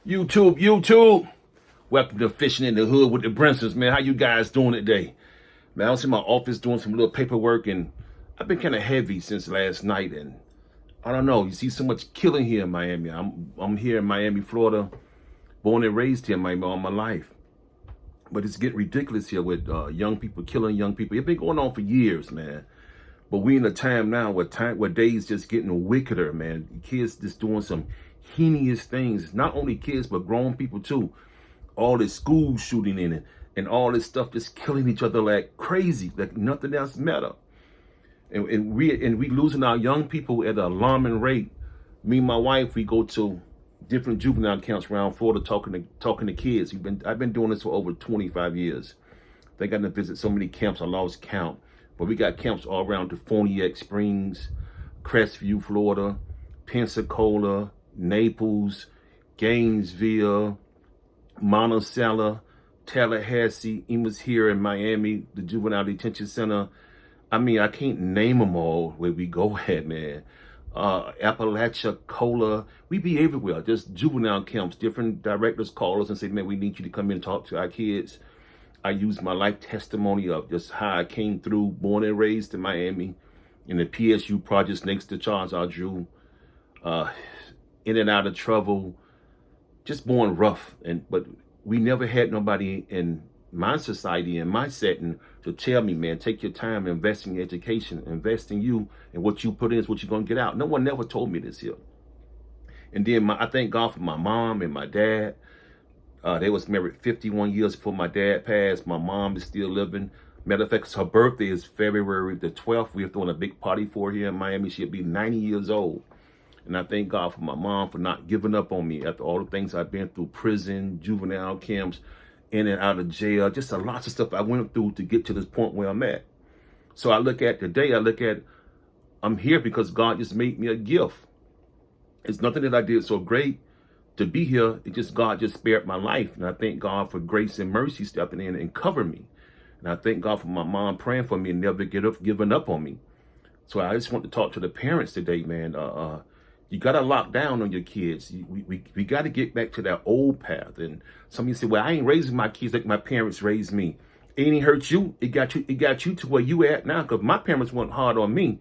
YouTube. Welcome to Fishing in the Hood with the BRINSONS, man. How you guys doing today? Man, I was in my office doing some little paperwork, and I've been kind of heavy since last night, and I don't know. You see so much killing here in Miami. I'm here in Miami, Florida, born and raised here in Miami all my life. But it's getting ridiculous here with young people killing young people. It's been going on for years, man. But we in a time now where days just getting wickeder, man. Kids just doing some heinous things. Not only kids, but grown people too. All this school shooting in it and all this stuff just killing each other like crazy, like nothing else matter. And we losing our young people at an alarming rate. Me and my wife, we go to different juvenile camps around Florida talking to kids. I've been doing this for over 25 years. I got to visit so many camps I lost count. But we got camps all around Defoniac Springs, Crestview, Florida, Pensacola, Naples, Gainesville, Monticello, Tallahassee, Emus here in Miami, the Juvenile Detention Center. I mean, I can't name them all where we go at, man. Apalachicola, we be everywhere, just juvenile camps. Different directors call us and say, man, we need you to come in and talk to our kids. I use my life testimony of just how I came through, born and raised in Miami, in the PSU projects next to Charles R. Drew, in and out of trouble, just born rough. But we never had nobody in my society, in my setting, to tell me, man, take your time, invest in your education, invest in you, and what you put in is what you're going to get out. No one never told me this here. And then I thank God for my mom and my dad. They was married 51 years before my dad passed. My mom is still living. Matter of fact, her birthday is February the 12th. We're throwing a big party for her here in Miami. She'll be 90 years old. And I thank God for my mom for not giving up on me after all the things I've been through, prison, juvenile camps, in and out of jail, just a lot of stuff I went through to get to this point where I'm at. So I look at today, I'm here because God just made me a gift. It's nothing that I did so great to be here. It just, God just spared my life. And I thank God for grace and mercy stepping in and covering me. And I thank God for my mom praying for me and never giving up on me. So I just want to talk to the parents today, man. You got to lock down on your kids. We got to get back to that old path. And some of you say, well, I ain't raising my kids like my parents raised me. It ain't hurt you. It got you to where you at now. Because my parents weren't hard on me.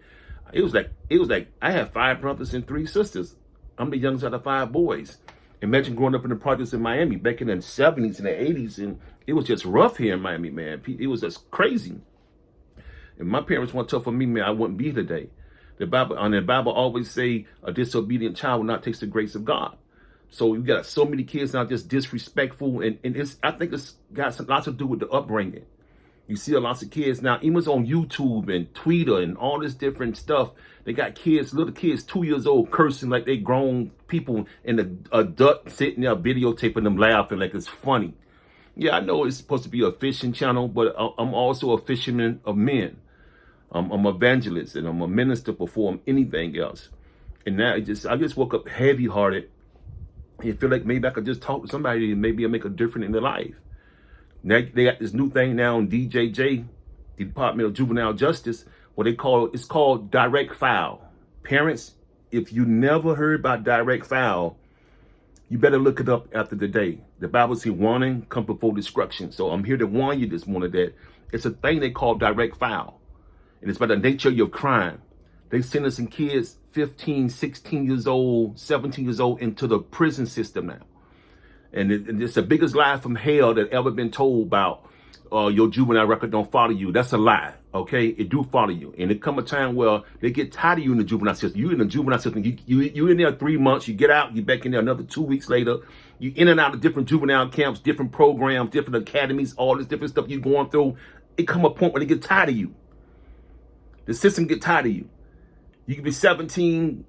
It was like I had 5 brothers and 3 sisters. I'm the youngest out of 5 boys. Imagine growing up in the projects in Miami back in the 70s and the 80s. And it was just rough here in Miami, man. It was just crazy. If my parents weren't tough on me, man, I wouldn't be here today. The Bible always say a disobedient child will not taste the grace of God. So you got so many kids now just disrespectful, and I think it's got lots to do with the upbringing. You see a lot of kids now, even on YouTube and Twitter and all this different stuff. They got kids, little kids, 2 years old, cursing like they grown people, and an adult sitting there videotaping them laughing like it's funny. Yeah, I know it's supposed to be a fishing channel, but I'm also a fisherman of men. I'm an evangelist and I'm a minister before anything else. And now I just woke up heavy-hearted and feel like maybe I could just talk to somebody and maybe I'll make a difference in their life. Now they got this new thing now in DJJ, the Department of Juvenile Justice, what it's called direct file. Parents, if you never heard about direct file, you better look it up after the day. The Bible says warning come before destruction. So I'm here to warn you this morning that it's a thing they call direct file. And it's by the nature of your crime. They sentencing kids 15, 16 years old, 17 years old into the prison system now. And it's the biggest lie from hell that ever been told about your juvenile record don't follow you. That's a lie, okay? It do follow you. And it come a time where they get tired of you in the juvenile system. You in the juvenile system, you in there 3 months, you get out, you back in there another 2 weeks later. You in and out of different juvenile camps, different programs, different academies, all this different stuff you going through. It come a point where they get tired of you. The system get tired of you. You can be 17,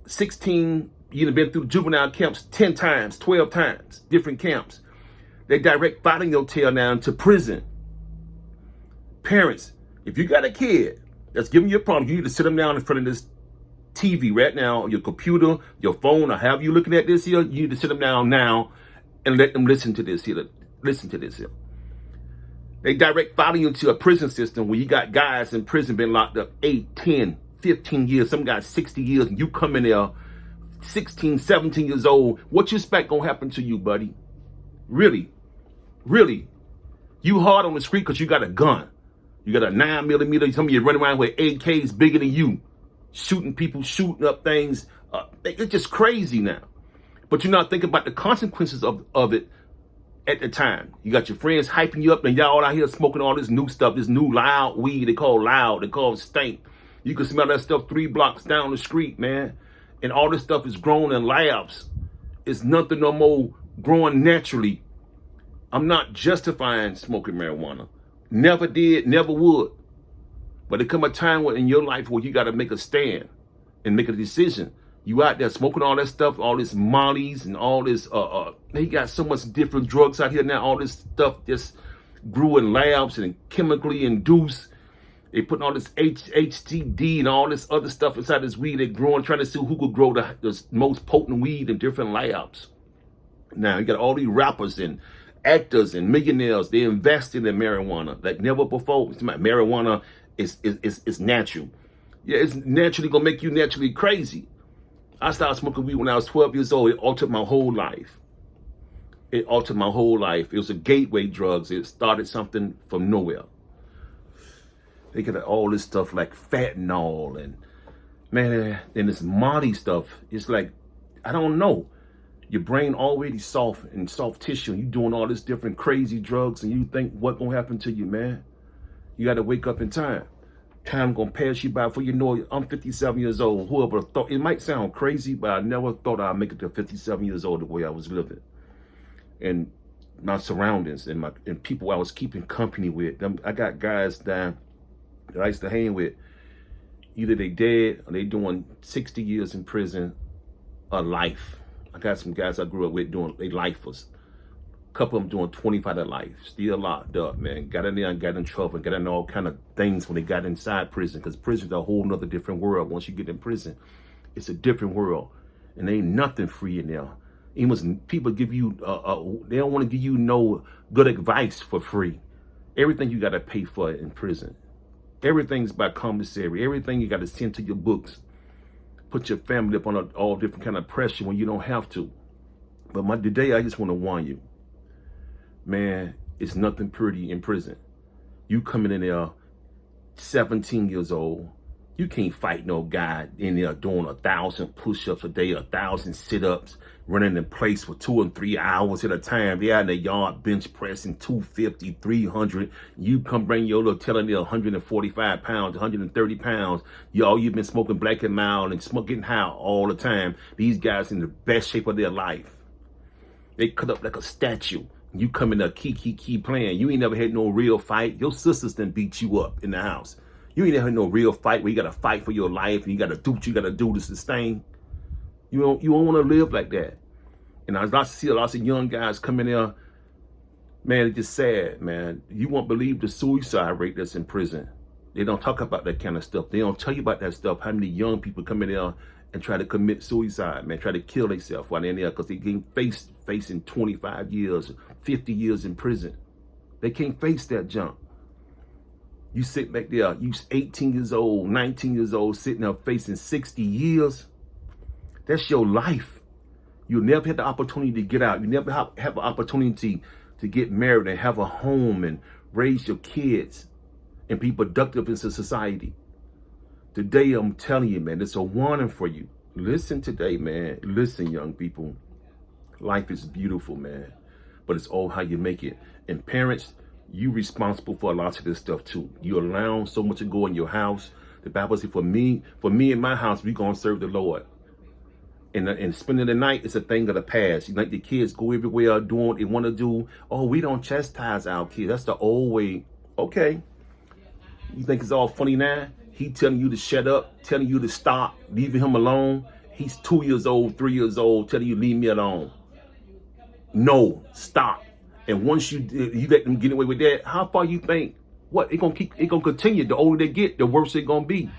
16, you've been through juvenile camps 10 times, 12 times, different camps. They direct filing your tail now into prison. Parents, if you got a kid that's giving you a problem, you need to sit them down in front of this TV right now, your computer, your phone, or however you looking at this here, you need to sit them down now and let them listen to this here. Listen to this here. They direct filing you into a prison system where you got guys in prison been locked up 8, 10, 15 years. Some guys 60 years, and you come in there 16, 17 years old, what you expect gonna happen to you, buddy? Really? Really? You hard on the street because you got a gun. You got a 9mm. Some of you running around with AKs bigger than you, shooting people, shooting up things. It's just crazy now. But you're not thinking about the consequences of it at the time. You got your friends hyping you up, and y'all out here smoking all this new stuff, this new loud weed. They call loud. They call stank. You can smell that stuff 3 blocks down the street, man. And all this stuff is grown in labs. It's nothing no more growing naturally. I'm not justifying smoking marijuana. Never did, never would. But there come a time in your life where you got to make a stand and make a decision. You out there smoking all that stuff, all this mollies and all this, they got so much different drugs out here now. All this stuff just grew in labs and chemically induced. They putting all this HTD and all this other stuff inside this weed. They're growing, trying to see who could grow the most potent weed in different labs. Now you got all these rappers and actors and millionaires. They invested in marijuana like never before. Marijuana is natural. Yeah, it's naturally gonna make you naturally crazy. I started smoking weed when I was 12 years old. It altered my whole life. It altered my whole life. It was a gateway drugs. It started something from nowhere. They got all this stuff like fentanyl and, man, and this Molly stuff. It's like, I don't know. Your brain already soft and soft tissue, and you doing all this different crazy drugs, and you think what gonna happen to you, man? You gotta wake up in time. Time gonna pass you by before you know it. I'm 57 years old. Whoever thought, it might sound crazy, but I never thought I'd make it to 57 years old the way I was living. And my surroundings and people I was keeping company with. I got guys that I used to hang with. Either they dead or they doing 60 years in prison or life. I got some guys I grew up with doing, they lifers. A couple of them doing 25 to life, still locked up, man. Got in there and got in trouble, got in all kind of things when they got inside prison, because prison's a whole nother different world. Once you get in prison, it's a different world. And there ain't nothing free in there. Even people give you, they don't want to give you no good advice for free. Everything you got to pay for in prison. Everything's by commissary. Everything you got to send to your books. Put your family up on all different kind of pressure when you don't have to. But today, I just want to warn you. Man, it's nothing pretty in prison. You coming in there 17 years old. You can't fight no guy in there doing 1,000 push-ups a day, 1,000 sit-ups, running in place for 2 and 3 hours at a time. They out in the yard bench pressing 250, 300. You come bring your little telling you 145 pounds, 130 pounds. You've been smoking black and mild and getting high all the time. These guys in the best shape of their life. They cut up like a statue. You come in there key playing. You ain't never had no real fight. Your sisters done beat you up in the house. You ain't never had no real fight where you got to fight for your life and you got to do what you got to do to sustain. You don't want to live like that. And I see lots of young guys come in there, man, it's just sad, man. You won't believe the suicide rate that's in prison. They don't talk about that kind of stuff. They don't tell you about that stuff. How many young people come in there and try to commit suicide, man, try to kill themselves while they're in there because they getting facing 25 years, 50 years in prison. They can't face that junk. You sit back there, you 18 years old, 19 years old, sitting there facing 60 years. That's your life. You'll never have the opportunity to get out. You never have an opportunity to get married and have a home and raise your kids and be productive in society. Today, I'm telling you, man, it's a warning for you. Listen today, man. Listen, young people. Life is beautiful, man. But it's all how you make it. And parents, you responsible for a lot of this stuff too. You allow so much to go in your house. The Bible says, for me in my house, we gonna serve the Lord. And spending the night is a thing of the past. You let the kids go everywhere doing what they want to do. Oh, we don't chastise our kids. That's the old way. Okay. You think it's all funny now? He telling you to shut up, telling you to stop, leaving him alone. He's 2 years old, 3 years old, telling you leave me alone. No, stop. And once you let them get away with that, how far you think? What it gonna continue? The older they get, the worse it's gonna be.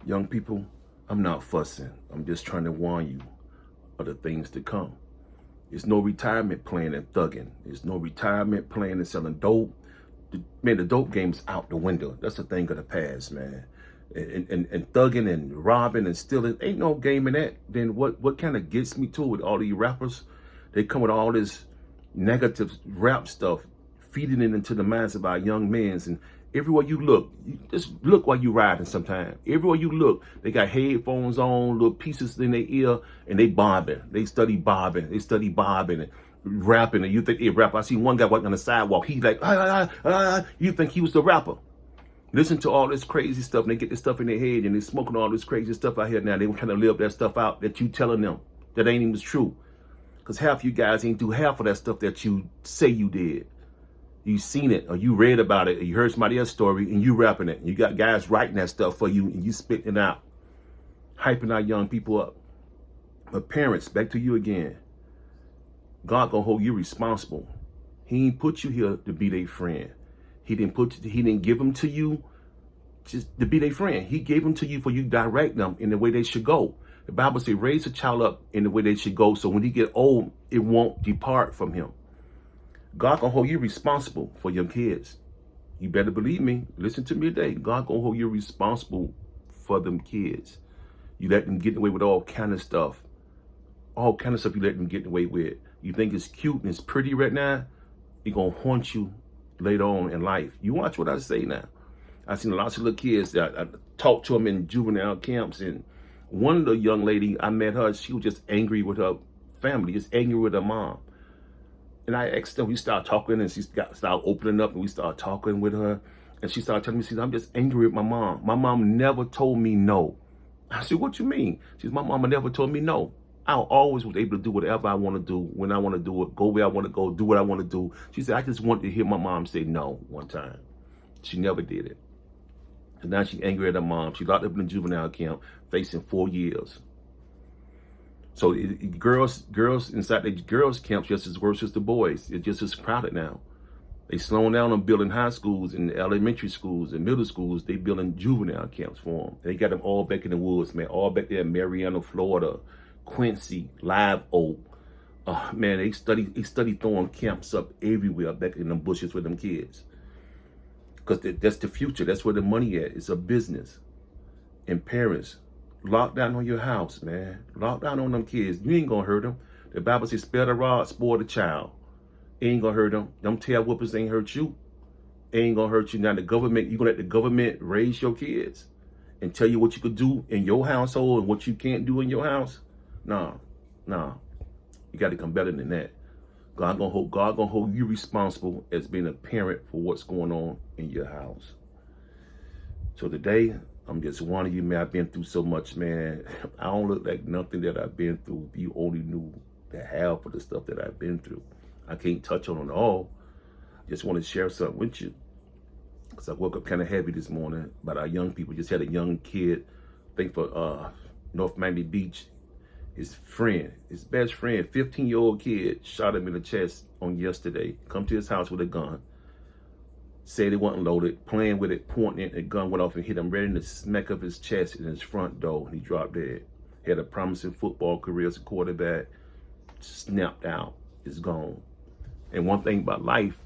Young people, I'm not fussing. I'm just trying to warn you of the things to come. There's no retirement plan in thugging. There's no retirement plan in selling dope. Man, the dope game's out the window. That's a thing of the past, man. and thugging and robbing and stealing. Ain't no game in that. Then what kind of gets me to with all these rappers? They come with all this negative rap stuff, feeding it into the minds of our young men. And everywhere you look, you just look while you riding sometime. Everywhere you look, they got headphones on, little pieces in their ear, and they bobbing. They study bobbing. They study bobbing and rapping. And you think they rap. I see one guy walking on the sidewalk. He's like, you think he was the rapper. Listen to all this crazy stuff, and they get this stuff in their head, and they're smoking all this crazy stuff out here now. They trying to live that stuff out that you telling them that ain't even true. Because half you guys ain't do half of that stuff that you say you did. You seen it, or you read about it, or you heard somebody else's story, and you rapping it. You got guys writing that stuff for you, and you spitting it out, hyping our young people up. But parents, back to you again. God gonna hold you responsible. He ain't put you here to be their friend. He didn't give them to you just to be their friend. He gave them to you for you to direct them in the way they should go. The Bible says, raise a child up in the way they should go, so when he get old, it won't depart from him. God gonna hold you responsible for your kids. You better believe me. Listen to me today. God gonna hold you responsible for them kids. You let them get away with all kind of stuff. All kind of stuff you let them get away with. You think it's cute and it's pretty right now? It gonna haunt you later on in life. You watch what I say now. I've seen lots of little kids that I talked to them in juvenile camps, and one of the young lady, I met her, she was just angry with her family, just angry with her mom. And I asked her, we started talking, and she started opening up, and we started talking with her, and she started telling me, she said, I'm just angry with my mom. My mom never told me no. I said, what you mean? She said, my mama never told me no. I always was able to do whatever I want to do, when I want to do it, go where I want to go, do what I want to do. She said, I just wanted to hear my mom say no one time. She never did it. And now she's angry at her mom. She locked up in a juvenile camp, facing 4 years. So girls inside the girls' camps just as worse as the boys. It's just as crowded now. They slowing down on building high schools and elementary schools and middle schools. They building juvenile camps for them. They got them all back in the woods, man. All back there in Marianna, Florida. Quincy, Live Oak. Man, they study throwing camps up everywhere back in them bushes with them kids. Because that's the future. That's where the money at. It's a business. And parents, lock down on your house, man. Lock down on them kids. You ain't going to hurt them. The Bible says, spare the rod, spoil the child. It ain't going to hurt them. Them tail whoopers ain't hurt you. It ain't going to hurt you. Now, the government, you going to let the government raise your kids and tell you what you could do in your household and what you can't do in your house? No. You got to come better than that. God gonna hold you responsible as being a parent for what's going on in your house. So today, I'm just warning you, man. I've been through so much, man. I don't look like nothing that I've been through. If you only knew the half of the stuff that I've been through. I can't touch on it all. Just want to share something with you. Because I woke up kind of heavy this morning about our young people. Just had a young kid, I think for North Miami Beach. His friend, his best friend, 15-year-old kid, shot him in the chest on yesterday. Come to his house with a gun. Said it wasn't loaded, playing with it, pointing it, and the gun went off and hit him right in the smack of his chest in his front door, and he dropped dead. He had a promising football career as a quarterback, snapped out, is gone. And one thing about life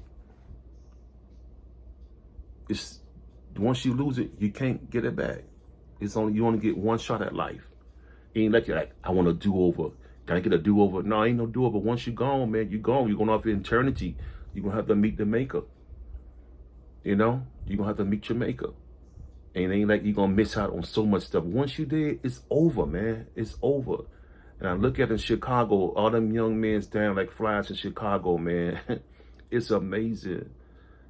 is once you lose it, you can't get it back. You only get one shot at life. It ain't like you're like, I want a do-over. Can I get a do-over? No, ain't no do-over. Once you're gone, man, you're gone. You're going off in eternity. You're going to have to meet the maker. You know? You're going to have to meet your maker. And it ain't like you're going to miss out on so much stuff. Once you did, it's over, man. It's over. And I look at in Chicago, all them young men's down like flies in Chicago, man. It's amazing.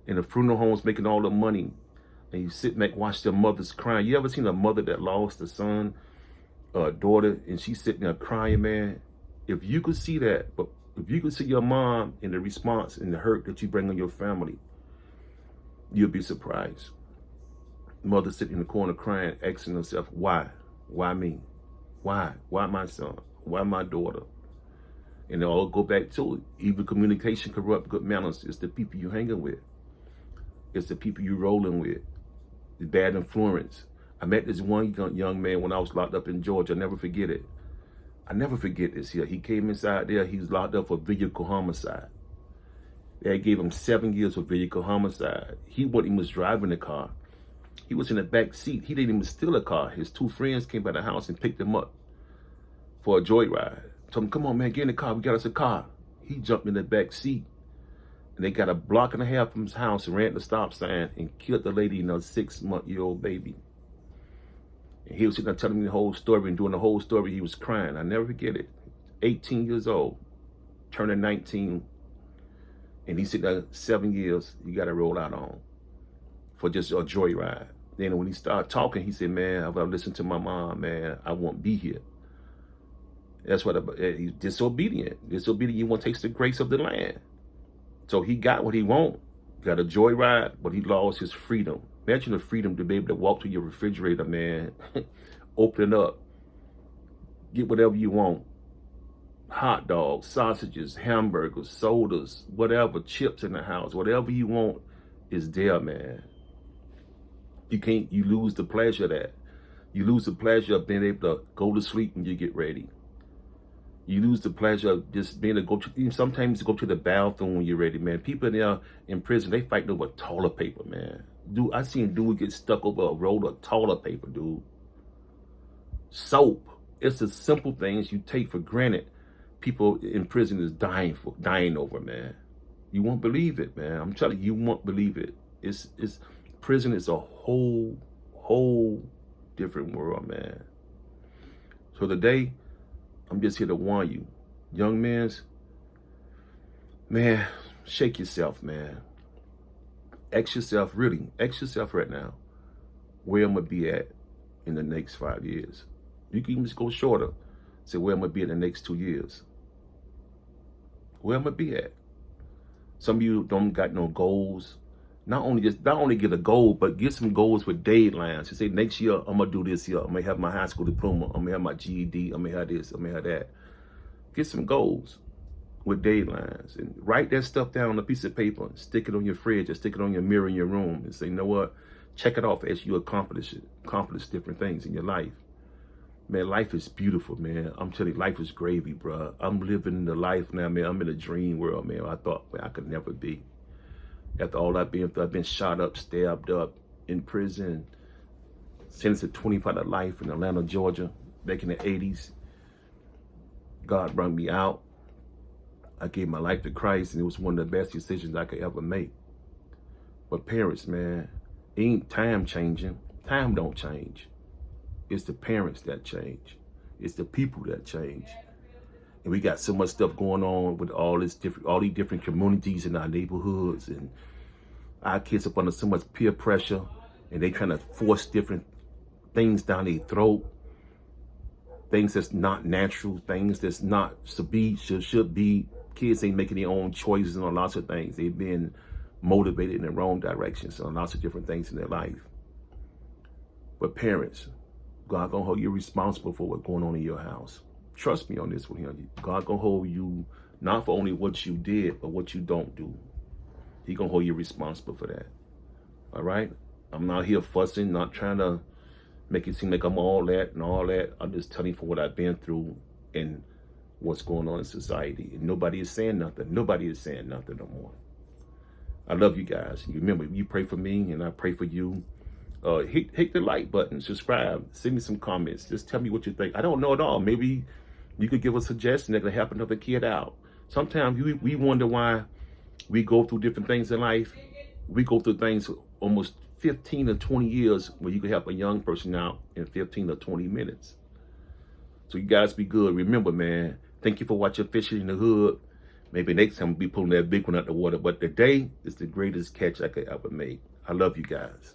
And the funeral homes making all the money. And you sit back, watch their mothers crying. You ever seen a mother that lost a son? Daughter, and she's sitting there crying, man. If you could see that, but if you could see your mom and the response and the hurt that you bring on your family, you'll be surprised. Mother sitting in the corner crying, asking herself, why? Why me? Why? Why my son? Why my daughter? And they all go back to it. Evil communication corrupt good manners. It's the people you hanging with. It's the people you rolling with. The bad influence. I met this one young man when I was locked up in Georgia. I'll never forget it. I never forget this here. He came inside there. He was locked up for vehicle homicide. They gave him 7 years for vehicle homicide. He was driving the car. He was in the back seat. He didn't even steal a car. His two friends came by the house and picked him up for a joyride. Told him, come on, man, get in the car. We got us a car. He jumped in the back seat. And they got a block and a half from his house and ran to the stop sign and killed the lady and her 6-month-old baby. And he was sitting there telling me the whole story, and doing the whole story, he was crying. I never forget it. 18 years old, turning 19. And he's sitting there 7 years, you got to roll out on for just a joyride. Then when he started talking, he said, man, if I listen to my mom, man, I won't be here. That's what he's disobedient. Disobedient, you won't taste the grace of the land. So he got what he want, got a joyride, but he lost his freedom. Imagine the freedom to be able to walk to your refrigerator, man, open it up, get whatever you want. Hot dogs, sausages, hamburgers, sodas, whatever, chips in the house, whatever you want is there, man. You lose the pleasure of that. You lose the pleasure of being able to go to sleep when you get ready. You lose the pleasure of just being able to go to, sometimes go to the bathroom when you're ready, man. People there in prison, they fighting over toilet paper, man. Dude, I seen a dude get stuck over a roll of toilet paper, dude. Soap. It's the simple things you take for granted. People in prison is dying over, man. You won't believe it, man. I'm telling you, you won't believe it. Prison is a whole different world, man. So today, I'm just here to warn you, young men, man, shake yourself, man. Ask yourself right now, where I'm gonna be at in the next 5 years. You can even just go shorter. Say where I'm gonna be in the next 2 years. Where I'm gonna be at. Some of you don't got no goals. Not only get a goal, but get some goals with deadlines. You say next year I'm gonna do this year. I'm gonna have my high school diploma. I'm gonna have my GED. I'm gonna have this. I'm gonna have that. Get some goals with deadlines and write that stuff down on a piece of paper. Stick it on your fridge or stick it on your mirror in your room and say, you know what? Check it off as you accomplish different things in your life. Man, life is beautiful, man. I'm telling you, life is gravy, bro. I'm living the life now, man. I'm in a dream world, man. I thought, man, I could never be. After all I've been through, I've been shot up, stabbed up, in prison, sentenced to 25 to life in Atlanta, Georgia, back in the 80s. God brought me out. I gave my life to Christ, and it was one of the best decisions I could ever make. But parents, man, ain't time changing. Time don't change. It's the parents that change. It's the people that change. And we got so much stuff going on with all these different communities in our neighborhoods, and our kids up under so much peer pressure, and they trying to force different things down their throat, things that's not natural, things that's not should be. Kids ain't making their own choices on lots of things. They've been motivated in the wrong directions on lots of different things in their life. But parents, God gonna hold you responsible for what's going on in your house. Trust me on this one here. God gonna hold you not for only what you did, but what you don't do. He gonna hold you responsible for that. All right? I'm not here fussing, not trying to make it seem like I'm all that and all that. I'm just telling you for what I've been through and what's going on in society. And nobody is saying nothing. Nobody is saying nothing no more. I love you guys. You remember, you pray for me and I pray for you. Hit the like button, subscribe, send me some comments. Just tell me what you think. I don't know at all. Maybe you could give a suggestion that could help another kid out. Sometimes we wonder why we go through different things in life. We go through things almost 15 or 20 years where you could help a young person out in 15 or 20 minutes. So you guys be good. Remember, man, thank you for watching Fishing in the Hood. Maybe next time we'll be pulling that big one out the water. But today is the greatest catch I could ever make. I love you guys.